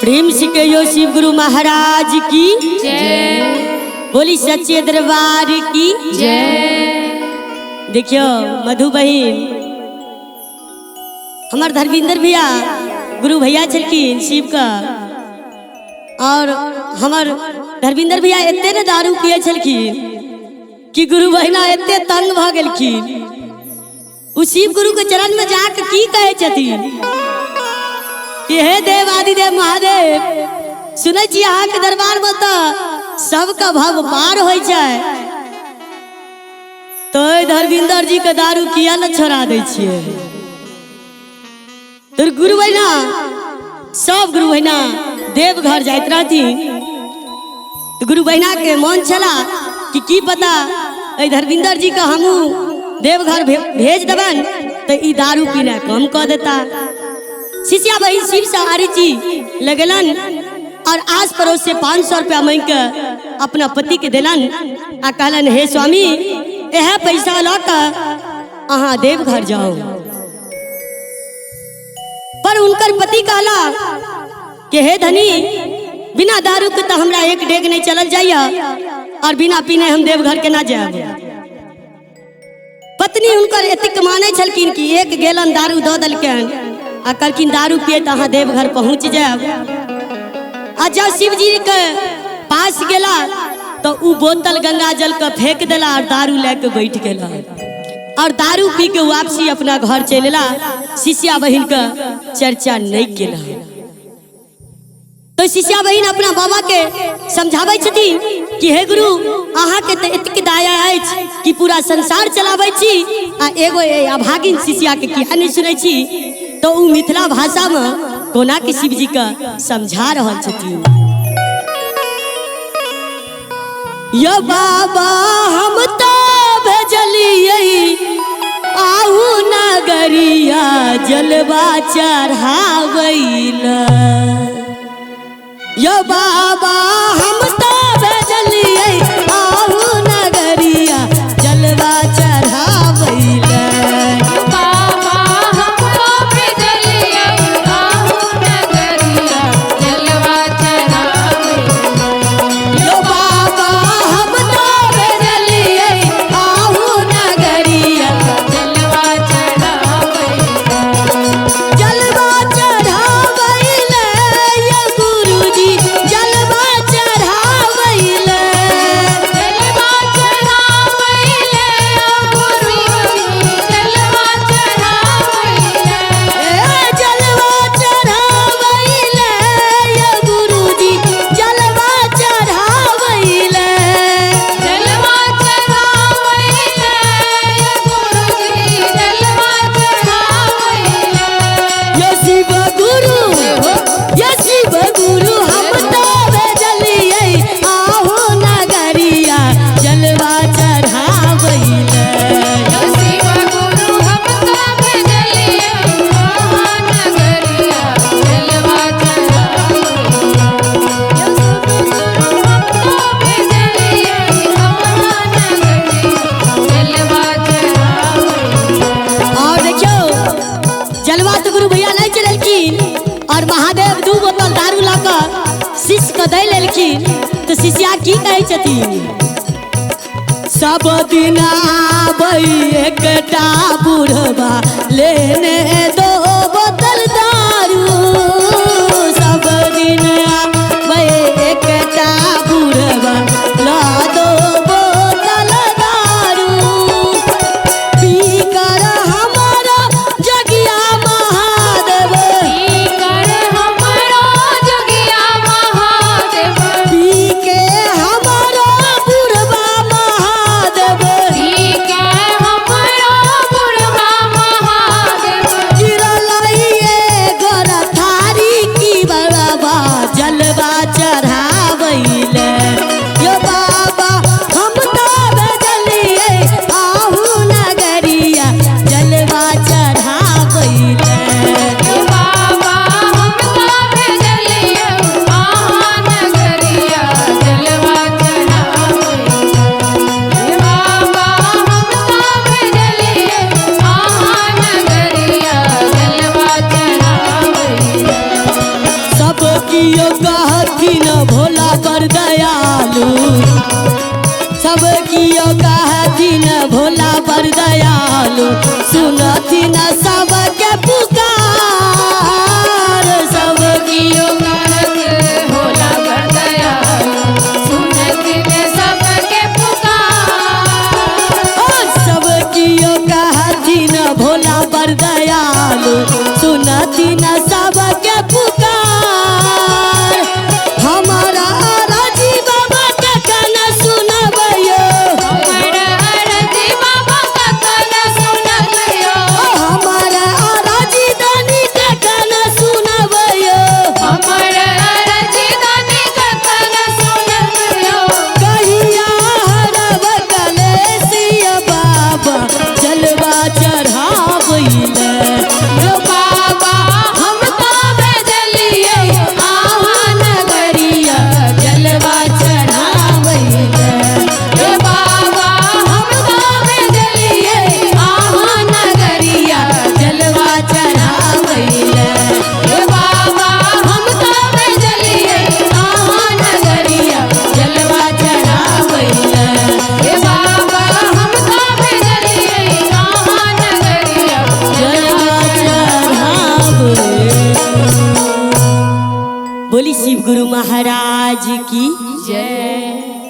प्रेम से कहियो शिव गुरु महाराज की जय। बोली सच्चे दरबार की जय। देखियो मधु बहन हमार धर्मेंद्र भैया गुरु भैया छलखिन शिव का, और हमार धर्मेंद्र भैया एते ने दारू पिए छलखिन कि गुरु बहिना एते तंग भ गेलखिन। उ शिव गुरु के चरण में जाके की कहे छथिन, हे देव आदिदेव महादेव, सुनै छी अहाँ के दरबार में तो सबका भव पार होय छै, तो धर्मेंद्र जी के दारू किया न छोड़ा दै छियै। तो गुरु बहिना सब गुरु बहिना देवघर जाइत रहथिन, तो गुरु बहिना के मन छला कि की पता धर्मेंद्र जी का हमू देवघर भेज देवन तो ई दारू पीना कम कर देता। शिष्या बहिन शिव सवारी जी लगलन और आस पड़ोस से 500 रुपया मांग के अपना पति के दिलन आ कहलन, हे स्वामी यह पैसा ला कर अहाँ देवघर जाओ। पर उनकर पति कहला कि हे धनी, बिना दारू के तो हमरा एक डेग नहीं चलल जाइया और बिना पीने हम देवघर के ना जाए। पत्नी उनकर एतिक माने छलकिन कि एक गैलन दारू दो दलकन आ कहलकिन दारू पिए तो अहाँ देवघर पहुँच जाए। आ जब शिव जी के पास गेला तो उ बोतल गंगा जल का फेंक देला और दारू लेके बैठ गेला और दारू पी के वापसी अपना घर चलेला। शिष्या बहिन का चर्चा नहीं केला। तो शिष्या बहिन अपना बाबा के समझाबै छथिन कि हे गुरु अहाँ के तो एतक दया अछि कि पूरा संसार चलाबै छी आ एगो अभागिन शिष्या के किया नहीं सुनै छी। तो उ मिथिला भाषा में कोना के शिव जी का समझा रहल छथिन। यो बाबा हम तो भेजलियै आहू नगरिया जलवा चढ़ावैला। यो बाबा हम तो भेजलियै आहू नगरिया जलवा चढ़ावैला। तो शिष्या की कहे छथिन, सब दिन आबै एकटा बुढ़वा लेने दो बोतल दारू। सब दिन आबै एकटा बुढ़वा ला दो बोतल दारू। पी कर हमारा जगिया महादेव, पी कर हमारा जगिया महादेव, पी के हमारा बुढ़वा महादेव, पी के हमारा बुढ़वा महादेव। कियो कहथिन भोला पर दयालु, सब कियो कहथिन भोला पर दयालु, सुनथिन सबके पुकार। सब कियो भोला पर दयालु, सुनथिन सबके पुकार। सब कियो कहथिन भोला पर दयालु, सुनथिन सबके पुकार। हमारा राजी बाबा कखन सुनबयो, हमारा राजी बाबा कखन सुनबयो, हमारा राजी दानी कखन सुनबयो, हमारा राजी दानी कखन सुनबयो। कहिया हरब कलेसिया बाबा जलवा चढ़ाबैले। यो बाबा हम तो भेजलिए आहा नगरिया जलवा चढ़ावैले। यो बाबा हम तो भेजलिए आहा नगरिया जलवा चढ़ावैले। यो बाबा हम तो भेजलिए आहा नगरिया जलवा चढ़ावैले। यो बाबा हम तो भेजलिए आहा नगरिया जलवा चढ़ाबे। बोली शिव गुरु महाराज की जय।